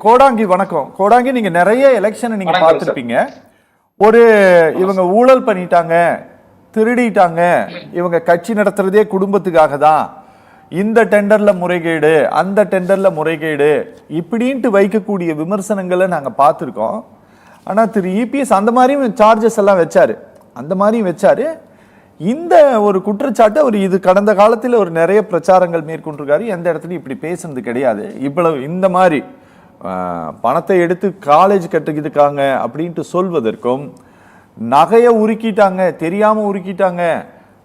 கோடாங்கி வணக்கம். கோடாங்கி, நீங்க நிறைய எலெக்ஷனை நீங்க பார்த்திருப்பீங்க. ஒரு இவங்க ஊழல் பண்ணிட்டாங்க, திருடிட்டாங்க, இவங்க கட்சி நடத்துறதே குடும்பத்துக்காக தான், இந்த டெண்டர்ல முறைகேடு, அந்த டெண்டர்ல முறைகேடு, இப்படின்ட்டு வைக்கக்கூடிய விமர்சனங்களை நாங்க பார்த்திருக்கோம். ஆனா திரு இபிஎஸ் அந்த மாதிரியும் சார்ஜஸ் எல்லாம் வச்சாரு, அந்த மாதிரியும் வச்சாரு. இந்த ஒரு குற்றச்சாட்டு அவர் இது கடந்த காலத்தில் ஒரு நிறைய பிரச்சாரங்கள் மேற்கொண்டிருக்காரு. எந்த இடத்துலையும் இப்படி பேசுனது கிடையாது. இவ்வளவு இந்த மாதிரி பணத்தை எடுத்து காலேஜ் கட்டுக்கிட்டுக்காங்க அப்படின்ட்டு சொல்வதற்கும், நகையை உருக்கிட்டாங்க, தெரியாம உருக்கிட்டாங்க,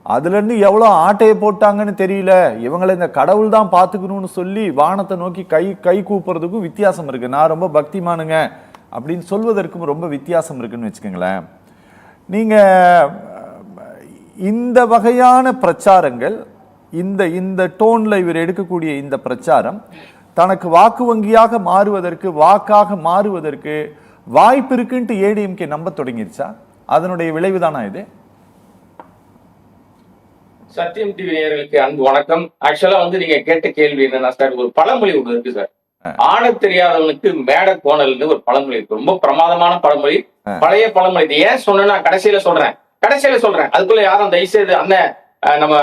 அதுல இருந்து எவ்வளோ ஆட்டையை போட்டாங்கன்னு தெரியல, இவங்களை இந்த கடவுள் தான் பார்த்துக்கணும்னு சொல்லி வானத்தை நோக்கி கை கூப்புறதுக்கும் வித்தியாசம் இருக்கு. நான் ரொம்ப பக்திமானுங்க அப்படின்னு சொல்வதற்கும் ரொம்ப வித்தியாசம் இருக்குன்னு வச்சுக்கோங்களேன். நீங்க இந்த வகையான பிரச்சாரங்கள், இந்த டோன்ல இவர் எடுக்கக்கூடிய இந்த பிரச்சாரம் தனக்கு வாக்கு வங்கியாக மாறுவதற்கு, வாக்காக மாறுவதற்கு வாய்ப்பு இருக்குன்ட்டு ஏடிஎம்கே நம்ப தொடங்கிருச்சா? அதனுடைய விளைவுதானா இது? சத்தியம் டிவி நேயர்களுக்கு அன்பு வணக்கம். ஆக்சுவலா நீங்க கேட்ட கேள்வி என்னன்னா சார், ஒரு பழமொழி ஒன்று இருக்கு சார். ஆட தெரியாதவனுக்கு மேட கோணல்னு ஒரு பழமொழி இருக்கு. ரொம்ப பிரமாதமான பழமொழி, பழைய பழமொழி. இது ஏன் சொன்னா கடைசியில சொல்றேன். அதுக்குள்ள யாரும் தயவுசெய்து அண்ணன் நம்ம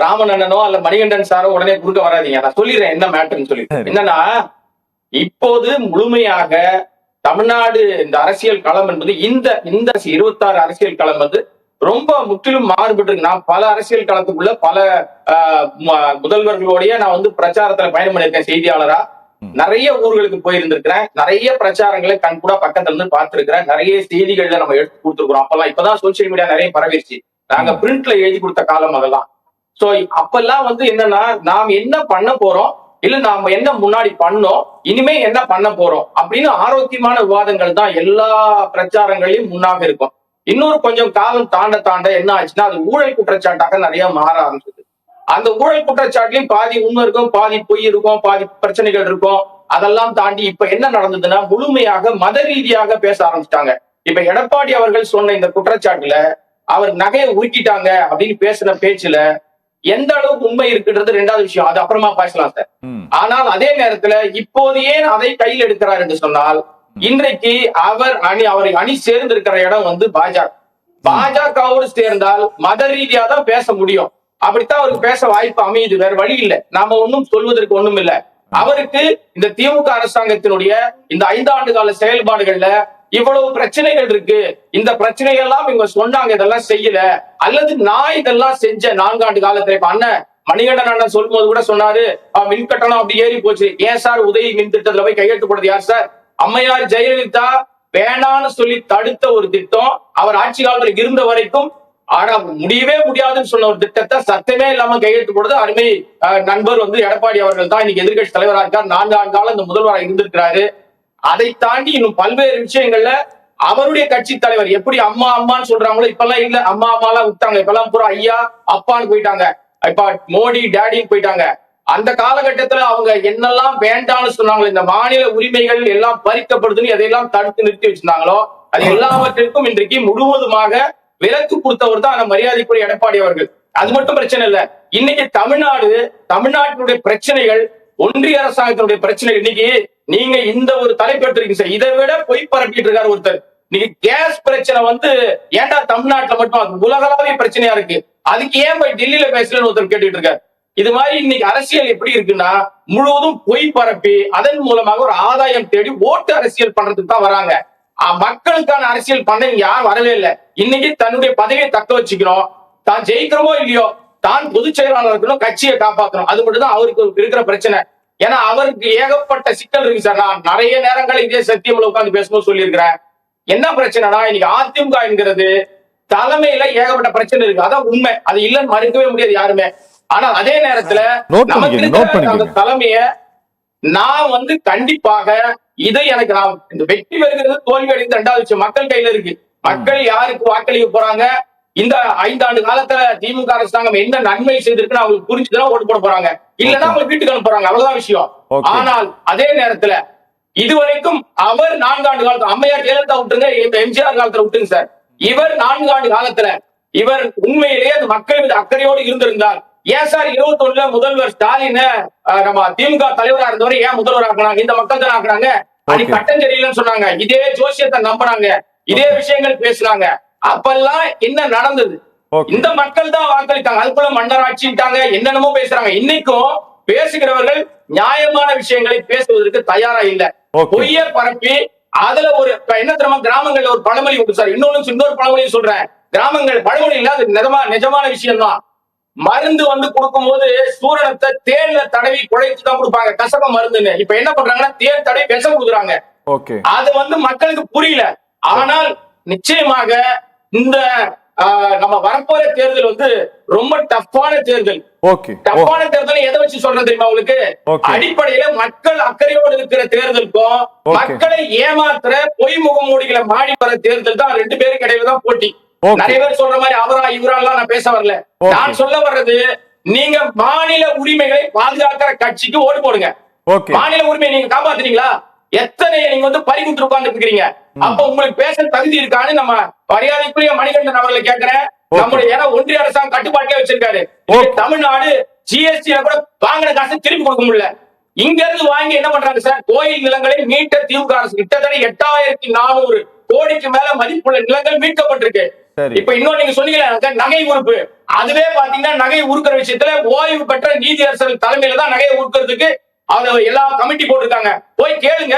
ராமன் அண்ணனோ அல்ல மணிகண்டன் சாரோ உடனே குறுக்க வராதீங்க. நான் சொல்லிடுறேன் என்ன மேட்டர்ன்னு சொல்லி. என்னன்னா, இப்போது முழுமையாக தமிழ்நாடு இந்த அரசியல் களம் என்பது இந்த 26 அரசியல் களம் ரொம்ப முற்றிலும் மாறுபட்டு இருக்கு. நான் பல அரசியல் களத்துக்குள்ள பல முதல்வர்களோடய நான் பிரச்சாரத்துல பயணம் பண்ணியிருக்கேன். செய்தியாளரா நிறைய ஊர்களுக்கு போயிருந்திருக்கிறேன். நிறைய பிரச்சாரங்களை கண் கூட பக்கத்துல இருந்து பார்த்திருக்கிறேன். நிறைய செய்திகள்ல நம்ம எடுத்து கொடுத்துருக்கிறோம். அப்பெல்லாம் இப்பதான் சோசியல் மீடியா நிறைய பரவிடுச்சு. நாங்க பிரிண்ட்ல எழுதி கொடுத்த காலம் அதெல்லாம். சோ அப்பெல்லாம் என்னன்னா, நாம் என்ன பண்ண போறோம், இல்ல நாம என்ன முன்னாடி பண்ணோம், இனிமே என்ன பண்ண போறோம் அப்படின்னு ஆரோக்கியமான விவாதங்கள் தான் எல்லா பிரச்சாரங்களையும் முன்னாக இருக்கும். இன்னொரு கொஞ்சம் காலம் தாண்ட என்ன ஆச்சுன்னா, அது ஊழல் குற்றச்சாட்டாக நிறைய மாற ஆரம்பிச்சது. அந்த ஊழல் குற்றச்சாட்டுலயும் பாதி உண்மை இருக்கும், பாதி பொய் இருக்கும், பாதி பிரச்சனைகள் இருக்கும். அதெல்லாம் தாண்டி இப்ப என்ன நடந்ததுன்னா, முழுமையாக மத ரீதியாக பேச ஆரம்பிச்சிட்டாங்க. இப்ப எடப்பாடி அவர்கள் சொன்ன இந்த குற்றச்சாட்டுல அவர் நகையை உருக்கிட்டாங்க அப்படின்னு பேசின பேச்சுல எந்த அளவுக்கு உண்மை இருக்குன்றது ரெண்டாவது விஷயம், அது அப்புறமா பேசலாம் சார். ஆனால் அதே நேரத்துல இப்போது ஏன் அதை கையில் எடுக்கிறார் என்று சொன்னால், இன்றைக்கு அவரை அணி சேர்ந்து இருக்கிற இடம் பாஜகவோடு சேர்ந்தால் மத ரீதியா தான் பேச முடியும். அப்படித்தான் அவருக்கு பேச வாய்ப்பு அமையுது, வேற வழி இல்லை. நாம ஒன்னும் சொல்வதற்கு ஒண்ணும் இல்லை. அவருக்கு இந்த திமுக அரசாங்கத்தினுடைய இந்த 5 ஆண்டு கால செயல்பாடுகள்ல இவ்வளவு பிரச்சனைகள் இருக்கு. இந்த பிரச்சனைகள்லாம் இவங்க சொன்னாங்க, இதெல்லாம் செய்யல, அல்லது நான் இதெல்லாம் செஞ்ச 4 ஆண்டு காலத்துல. இப்ப அண்ணன் மணிகண்டன் அண்ணன் சொல்லும் போது கூட சொன்னாரு, மின் கட்டணம் அப்படி ஏறி போச்சு. ஏன் சார் உதவி மின் திட்டத்துல போய் கையெழுத்து போடுறது யார் சார்? அம்மையார் ஜெயலலிதா வேணான்னு சொல்லி தடுத்த ஒரு திட்டம், அவர் ஆட்சி காலத்துல இருந்த வரைக்கும் ஆனா முடியவே முடியாதுன்னு சொன்ன ஒரு திட்டத்தை சத்தமே இல்லாம கையெழுத்து போடுறது அருமை நண்பர் எடப்பாடி அவர்கள் தான் இன்னைக்கு எதிர்கட்சி தலைவராக இருக்கார். 4 ஆண்டு காலம் இந்த முதல்வராக இருந்திருக்கிறாரு. அதை தாண்டி இன்னும் பல்வேறு விஷயங்கள்ல அவருடைய கட்சி தலைவர் எப்படி அம்மா அம்மான்னு சொல்றாங்களோ, இப்பெல்லாம் இல்ல, அம்மா அம்மாலாம் விட்டாங்க. இப்பெல்லாம் பூரா ஐயா அப்பான்னு போயிட்டாங்க. இப்ப மோடி டேடின்னு போயிட்டாங்க. அந்த காலகட்டத்துல அவங்க என்னெல்லாம் வேண்டாம்னு சொன்னாங்களோ, இந்த மாநில உரிமைகள் எல்லாம் பறிக்கப்படுதுன்னு எதையெல்லாம் தடுத்து நிறுத்தி வச்சிருந்தாங்களோ, அது எல்லாவற்றிற்கும் இன்றைக்கு முழுவதுமாக விலக்கு கொடுத்தவர் தான் அந்த மரியாதைக்குரிய எடப்பாடி அவர்கள். அது மட்டும் பிரச்சனை இல்ல, இன்னைக்கு தமிழ்நாட்டினுடைய பிரச்சனைகள், ஒன்றிய அரசாங்கத்தினுடைய பிரச்சனைகள், இன்னைக்கு நீங்க இந்த ஒரு தலைப்பு எடுத்திருக்கீங்க சார். இதை விட பொய் பரப்பிட்டு இருக்காரு ஒருத்தர். இன்னைக்கு கேஸ் பிரச்சனை ஏன்டா தமிழ்நாட்டுல மட்டும், அது உலகளாவிய பிரச்சனையா இருக்கு, அதுக்கு ஏன் போய் டெல்லியில பேசலன்னு ஒருத்தர் கேட்டுட்டு இருக்காரு. இது மாதிரி இன்னைக்கு அரசியல் எப்படி இருக்குன்னா, முழுவதும் பொய் பரப்பி அதன் மூலமாக ஒரு ஆதாயம் தேடி ஓட்டு அரசியல் பண்றதுக்கு தான் வராங்க. மக்களுக்கான அரசியல் பண்ண யாரும் வரவே இல்லை. இன்னைக்கு தன்னுடைய பதவியை தக்க வச்சுக்கணும், தான் ஜெயிக்கிறோமோ இல்லையோ, தான் பொதுச் செயலாளர் இருக்கணும், கட்சியை காப்பாற்றணும். அது மட்டும் தான் அவருக்கு இருக்கிற பிரச்சனை. ஏன்னா அவருக்கு ஏகப்பட்ட சிக்கல் இருக்கு சார். நான் நிறைய நேரங்கள் இதே சத்தியம்ல உட்கார்ந்து பேசும்போது சொல்லியிருக்கிறேன். என்ன பிரச்சனைனா, இன்னைக்கு அதிமுக என்கிறது தலைமையில ஏகப்பட்ட பிரச்சனை இருக்கு. அதான் உண்மை, அது இல்லைன்னு மறுக்கவே முடியாது யாருமே. ஆனா அதே நேரத்துல நமக்கு அந்த தலைமைய நான் கண்டிப்பாக இதை நான் இந்த வெற்றி பெறுகிறது தோல்வி அடைந்த 2வது விஷயம் மக்கள் கையில இருக்கு. மக்கள் யாருக்கு வாக்களிக்க போறாங்க, இந்த 5 ஆண்டு காலத்துல திமுக அரசாங்கம் என்ன நன்மை செய்திருக்குன்னு அவங்களுக்கு புரிஞ்சுதான் ஓட்டு போட போறாங்க, இல்லன்னா அவங்க வீட்டுக்கு அனுப்புறாங்க, அவ்வளவுதான் விஷயம். ஆனால் அதே நேரத்துல இதுவரைக்கும் அவர் 4 ஆண்டு காலத்துல, அம்மையார் ஜெயலலிதா விட்டுருங்க, எம்ஜிஆர் காலத்துல விட்டுங்க சார், இவர் 4 ஆண்டு காலத்துல இவர் உண்மையிலேயே அது மக்கள் மீது அக்கறையோடு இருந்திருந்தால் ஏன் சார் 21ல முதல்வர் ஸ்டாலின் நம்ம திமுக தலைவரா இருந்தவரை ஏன் முதல்வர் ஆக்குனாங்க? இந்த மக்கள் தான் ஆக்குனாங்க. அன்னைக்கு கட்டம் சரியில்லைன்னு சொன்னாங்க, இதே ஜோசியத்தை நம்பினாங்க, இதே விஷயங்கள் பேசுனாங்க. அப்பெல்லாம் என்ன நடந்தது? இந்த மக்கள் தான் வாக்களித்தாங்க. அதுக்குள்ள மன்னராட்சிட்டாங்க, என்னென்னமோ பேசுறாங்க. இன்னைக்கும் பேசுகிறவர்கள் நியாயமான விஷயங்களை பேசுவதற்கு தயாரா இல்ல. பொய்ய பரப்பி அதுல ஒரு என்ன தெரியுமா, கிராமங்கள்ல ஒரு பழமொழி உண்டு சார். இன்னொரு பழமொழியும் சொல்றேன். கிராமங்கள் பழமொழி இல்ல, அது நிஜமான விஷயம் தான். மருந்து வந்து கொடுக்கும் போது சூரணத்தை தேன்ல தடவி குழைத்து தான் கொடுப்பாங்க, கசப்ப மருந்துன்னு. இப்ப என்ன பண்றாங்கன்னா தேன் தடவி விஷம் கொடுக்குறாங்க. அது வந்து மக்களுக்கு புரியல. ஆனால் நிச்சயமாக இந்த நம்ம வரப்போற தேர்தல் வந்து ரொம்ப டஃப்பான தேர்தல். டஃப்பான தேர்தல் எதை வச்சு சொல்றது தெரியுமா உங்களுக்கு? அடிப்படையில மக்கள் அக்கறையோடு இருக்கிற தேர்தலுக்கும் மக்களை ஏமாத்துற பொய் முகமூடிகளை மாடி வர தேர்தல் தான். ரெண்டு பேருக்கு இடையில தான் போட்டி. நிறைய பேர் சொல்ற மாதிரி அவரா இவராலாம் நான் பேச வரல. நான் சொல்ல வர்றது, நீங்க மாநில உரிமைகளை பாதுகாக்கிற கட்சிக்கு ஓட்டு போடுங்க. மாநில உரிமையை நீங்க காப்பாத்துறீங்களா? எத்தனை நீங்க வந்து பறிமுற்று உட்கார்ந்து இருக்கிறீங்க? அப்ப உங்களுக்கு பேச தகுதி இருக்கான்னு நம்ம மரியாதைக்குரிய மணிகண்டன் அவர்களை கேட்கிறேன். நம்முடைய ஏன்னா ஒன்றிய அரசாங்கம் கட்டுப்பாட்டிலே வச்சிருக்காரு. தமிழ்நாடு ஜிஎஸ்டி கூட வாங்கின காசு திருப்பி கொடுக்க முடியல. இங்க இருந்து வாங்கி என்ன பண்றாங்க சார்? கோயில் நிலங்களை மீட்ட திமுக அரசு கிட்டத்தட்ட 8400 கோடிக்கு மேல மதிப்புள்ள நிலங்கள் மீட்கப்பட்டிருக்கு. இப்ப இன்னொன்னு நீங்க சொன்னீங்க நகை உறுப்பு. அதுவே பாத்தீங்கன்னா நகை உருக்குற விஷயத்துல ஓய்வு பெற்ற நீதியரசர்கள் தலைமையில தான் நகையை உருக்குறதுக்கு எல்லா கமிட்டி போட்டிருக்காங்க. போய் கேளுங்க.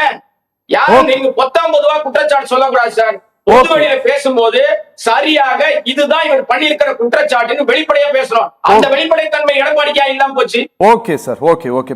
யாரும் நீங்க 19 குற்றச்சாட்டு சொல்லக்கூடாது சார். பொது வழியில பேசும்போது சரியாக இதுதான் இவர் பண்ணியிருக்கிற குற்றச்சாட்டுன்னு வெளிப்படையா பேசணும். அந்த வெளிப்படைத்தன்மை எடப்பாடிக்கா இல்லாம போச்சு. Okay sir, okay.